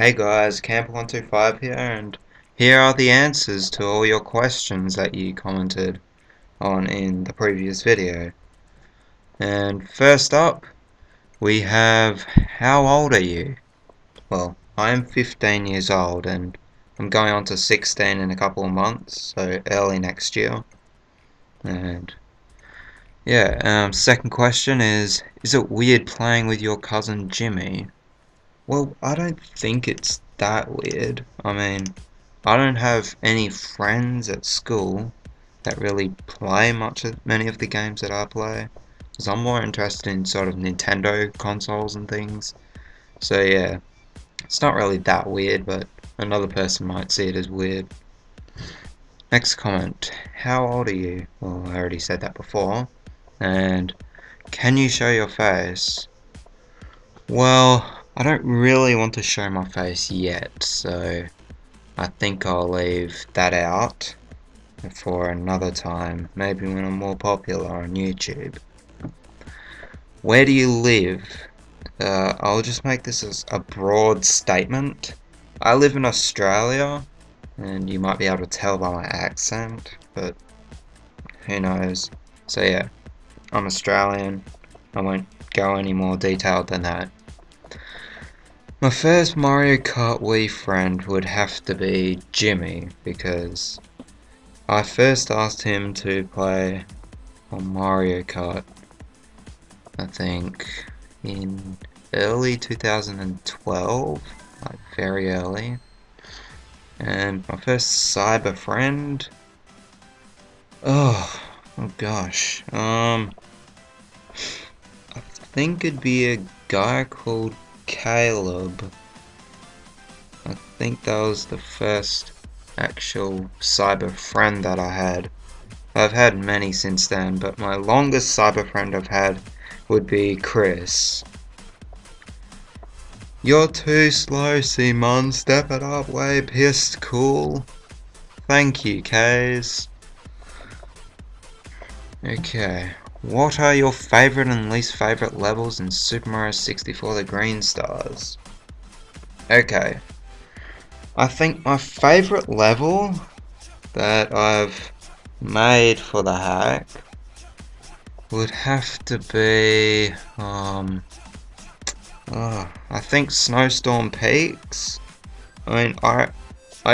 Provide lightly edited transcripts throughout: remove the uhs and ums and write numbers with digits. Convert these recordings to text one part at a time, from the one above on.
Hey guys, Camper125 here, and here are the answers to all your questions that you commented on in the previous video. And first up, we have, how old are you? Well, I am 15 years old, and I'm going on to 16 in a couple of months, so early next year. And yeah, second question is it weird playing with your cousin Jimmy? Well, I don't think it's that weird. I mean, I don't have any friends at school that really play many of the games that I play, because I'm more interested in sort of Nintendo consoles and things. So yeah, it's not really that weird, but another person might see it as weird. Next comment, how old are you? Well, I already said that before. And can you show your face? Well, I don't really want to show my face yet, so I think I'll leave that out for another time, maybe when I'm more popular on YouTube. Where do you live? I'll just make this as a broad statement. I live in Australia, and you might be able to tell by my accent, but who knows. So yeah, I'm Australian. I won't go any more detailed than that. My first Mario Kart Wii friend would have to be Jimmy, because I first asked him to play on Mario Kart, I think, in early 2012, like very early. And my first cyber friend, oh gosh, I think it'd be a guy called Caleb. I think that was the first actual cyber friend that I had. I've had many since then, but my longest cyber friend I've had would be Chris. You're too slow, Simon. Step it up, way pissed cool. Thank you, Kays. Okay. What are your favourite and least favourite levels in Super Mario 64 The Green Stars? Okay. I think my favourite level that I've made for the hack would have to be I think Snowstorm Peaks. I mean, I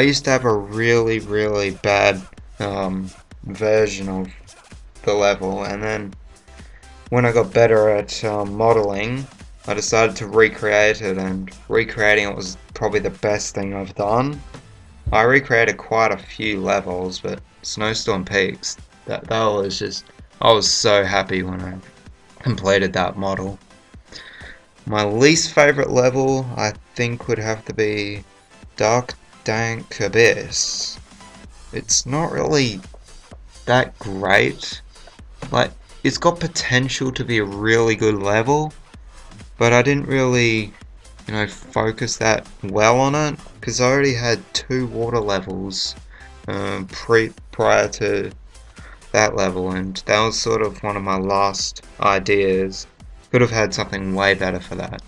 used to have a really bad version of the level, and then when I got better at modeling, I decided to recreate it, and recreating it was probably the best thing I've done. I recreated quite a few levels, but Snowstorm Peaks, that was just, I was so happy when I completed that model. My least favourite level, I think, would have to be Dark Dank Abyss. It's not really that great. Like, it's got potential to be a really good level, but I didn't really, focus that well on it, because I already had 2 water levels prior to that level, and that was sort of one of my last ideas. Could have had something way better for that.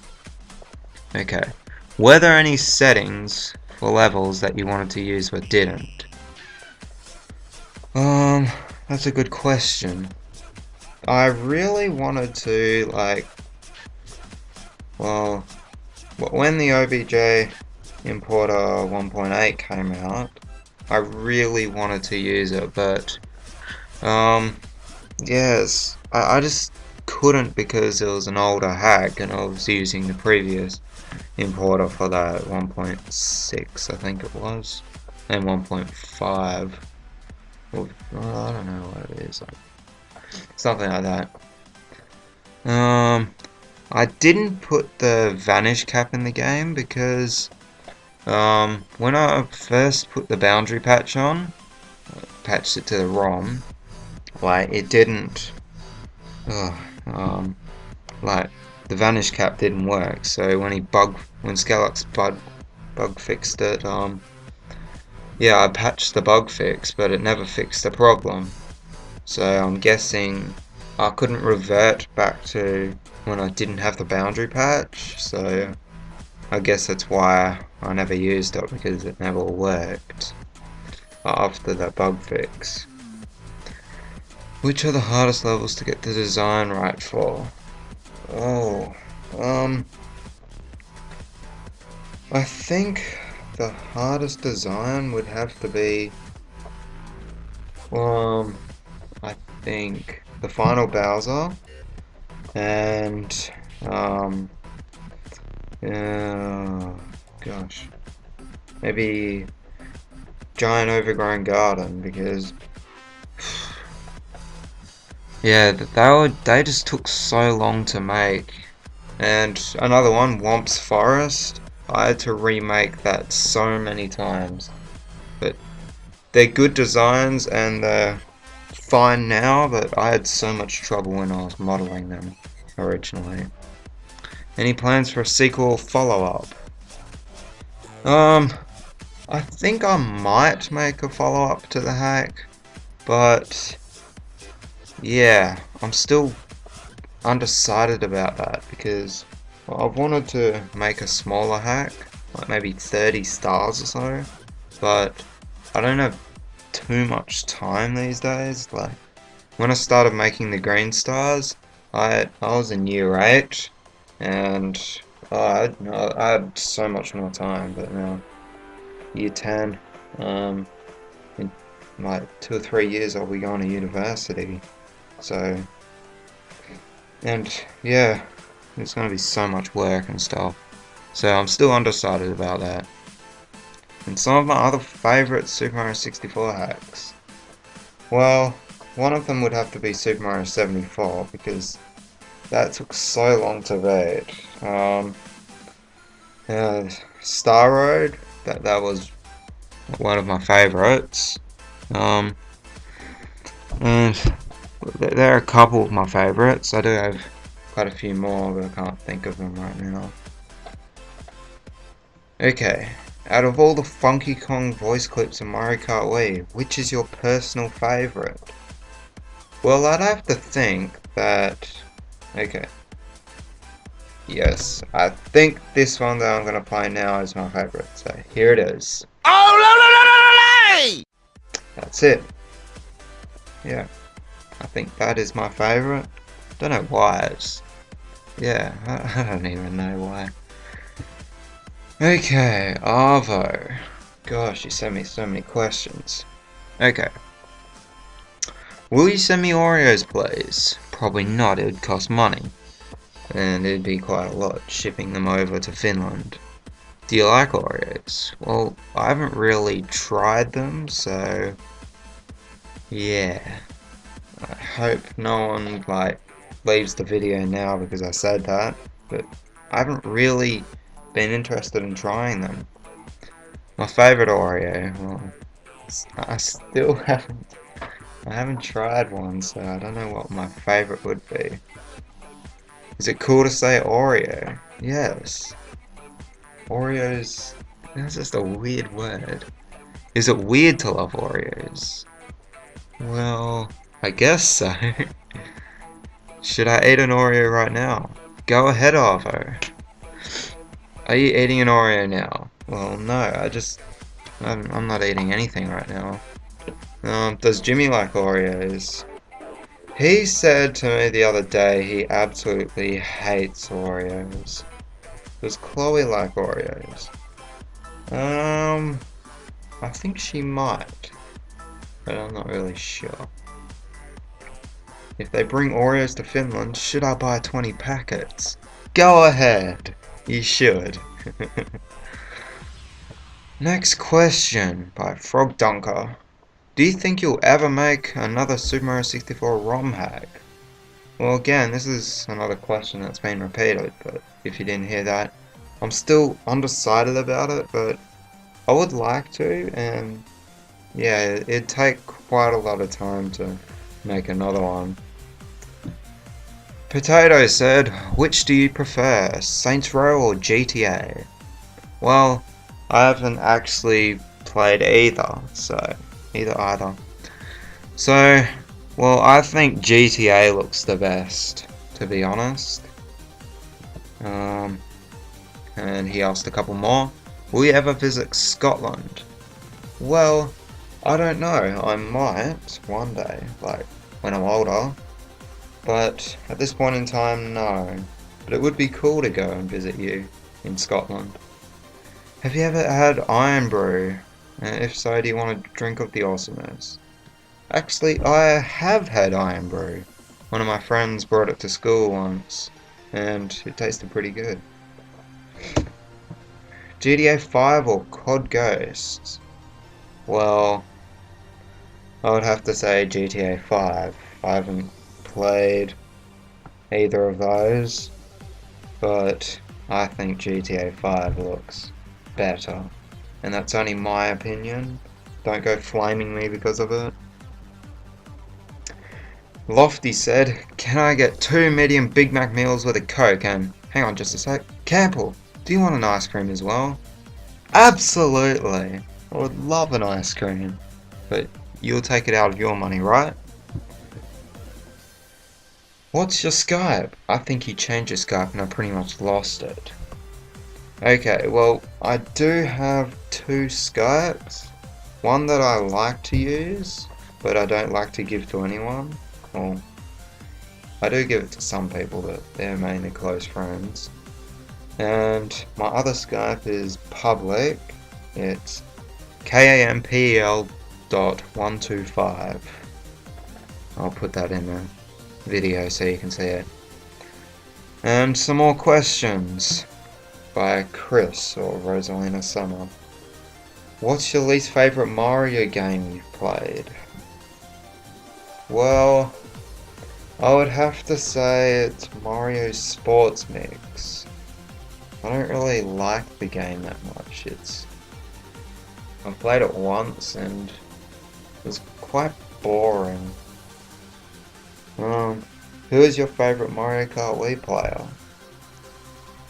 Okay. Were there any settings for levels that you wanted to use but didn't? That's a good question. I really wanted to, well, when the OBJ Importer 1.8 came out, I really wanted to use it, but, yes, I just couldn't, because it was an older hack and I was using the previous importer for that 1.6, I think it was, and 1.5. Well, I don't know what it is, something like that. I didn't put the vanish cap in the game because when I first put the boundary patch on, patched it to the ROM, it didn't. Like the vanish cap didn't work. So when Skelux bug fixed it, yeah, I patched the bug fix, but it never fixed the problem. So I'm guessing I couldn't revert back to when I didn't have the boundary patch. So I guess that's why I never used it, because it never worked after that bug fix. Which are the hardest levels to get the design right for? Oh, I think the hardest design would have to be, I think the final Bowser, and, gosh, maybe Giant Overgrown Garden, because yeah, they just took so long to make. And another one, Womp's Forest, I had to remake that so many times. But they're good designs and they're fine now, but I had so much trouble when I was modeling them originally. Any plans for a sequel follow-up? I think I might make a follow-up to the hack, but yeah, I'm still undecided about that, because I've wanted to make a smaller hack, like maybe 30 stars or so, but I don't have too much time these days. Like, when I started making the green stars, I was in year 8, and I had so much more time, but now year 10, in like 2 or 3 years I'll be going to university, so, and yeah, it's going to be so much work and stuff, so I'm still undecided about that. And some of my other favourite Super Mario 64 hacks, well, one of them would have to be Super Mario 74, because that took so long to beat. Star Road, that was one of my favourites. And there are a couple of my favourites. I do have quite a few more, but I can't think of them right now. Okay, out of all the Funky Kong voice clips in Mario Kart Wii, which is your personal favourite? Well, I'd have to think that... Okay. Yes, I think this one that I'm going to play now is my favourite, so here it is. Oh, that's it. Yeah, I think that is my favourite. Don't know why, it's... Yeah, I don't even know why. Okay, Arvo. Gosh, you sent me so many questions. Okay. Will you send me Oreos, please? Probably not, it would cost money. And it'd be quite a lot shipping them over to Finland. Do you like Oreos? Well, I haven't really tried them, so... yeah. I hope no one, like, leaves the video now because I said that, but I haven't really been interested in trying them. My favourite Oreo, well, I still haven't tried one, so I don't know what my favourite would be. Is it cool to say Oreo? Yes. Oreos, that's just a weird word. Is it weird to love Oreos? Well, I guess so. Should I eat an Oreo right now? Go ahead, Arvo. Are you eating an Oreo now? Well, no, I'm not eating anything right now. Does Jimmy like Oreos? He said to me the other day he absolutely hates Oreos. Does Chloe like Oreos? I think she might, but I'm not really sure. If they bring Oreos to Finland, should I buy 20 packets? Go ahead! You should. Next question by Frog Dunker. Do you think you'll ever make another Super Mario 64 ROM hack? Well, again, this is another question that's been repeated, but if you didn't hear that, I'm still undecided about it, but I would like to, and yeah, it'd take quite a lot of time to make another one. Potato said, which do you prefer, Saints Row or GTA? Well, I haven't actually played either, so either. So, well, I think GTA looks the best, to be honest. and he asked a couple more. Will you ever visit Scotland? Well, I don't know. I might one day, like when I'm older. But at this point in time, no. But it would be cool to go and visit you in Scotland. Have you ever had Iron Brew? If so, do you want a drink of the awesomeness? Actually, I have had Iron Brew. One of my friends brought it to school once, and it tasted pretty good. GTA 5 or COD Ghosts? Well, I would have to say GTA 5. I haven't played either of those, but I think GTA 5 looks better. And that's only my opinion. Don't go flaming me because of it. Lofty said, can I get 2 medium Big Mac meals with a Coke? And hang on just a sec. Campbell, do you want an ice cream as well? Absolutely. I would love an ice cream. But you'll take it out of your money, right? What's your Skype? I think he changed his Skype and I pretty much lost it. Okay, well, I do have 2 Skypes. One that I like to use, but I don't like to give to anyone. Well, I do give it to some people, but they're mainly close friends. And my other Skype is public. It's KAMPEL.125. I'll put that in the video so you can see it. And some more questions by Chris or Rosalina Summer. What's your least favourite Mario game you've played? Well, I would have to say it's Mario Sports Mix. I don't really like the game that much. I played it once and it was quite boring. Who is your favourite Mario Kart Wii player?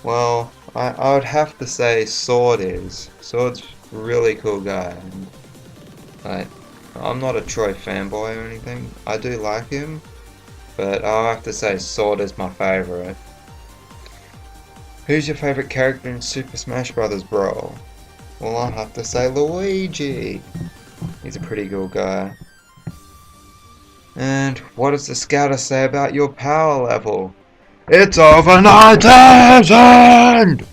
Well, I would have to say Sword is. Sword's a really cool guy. Like, I'm not a Troy fanboy or anything. I do like him, but I'll have to say Sword is my favourite. Who's your favourite character in Super Smash Bros. Brawl? Well, I'll have to say Luigi. He's a pretty cool guy. And what does the scouter say about your power level? It's over 9,000!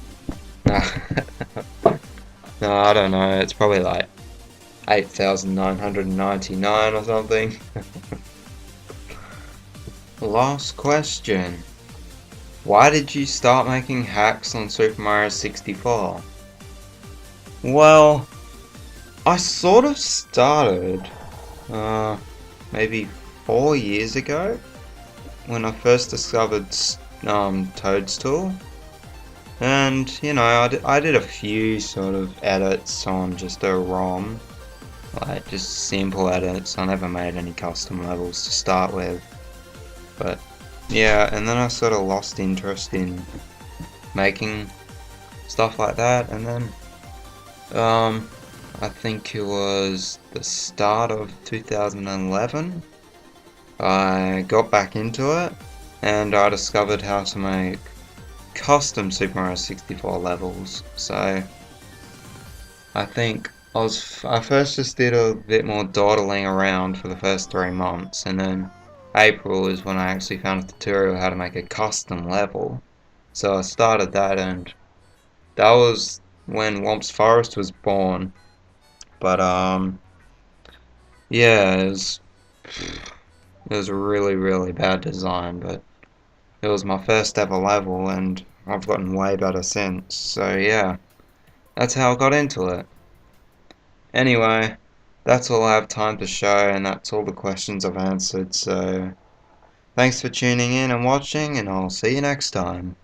No, I don't know. It's probably like 8,999 or something. Last question. Why did you start making hacks on Super Mario 64? Well, I sort of started maybe 4 years ago when I first discovered Toadstool. And, you know, I did a few sort of edits on just a ROM. Like, just simple edits. I never made any custom levels to start with. But, yeah, and then I sort of lost interest in making stuff like that. And then, I think it was the start of 2011. I got back into it, and I discovered how to make custom Super Mario 64 levels. So I think I first just did a bit more dawdling around for the first 3 months, and then April is when I actually found a tutorial how to make a custom level. So I started that, and that was when Whomp's Forest was born. But yeah, it was a really, really bad design, but it was my first ever level, and I've gotten way better since. So yeah, that's how I got into it. Anyway, that's all I have time to show, and that's all the questions I've answered. So thanks for tuning in and watching, and I'll see you next time.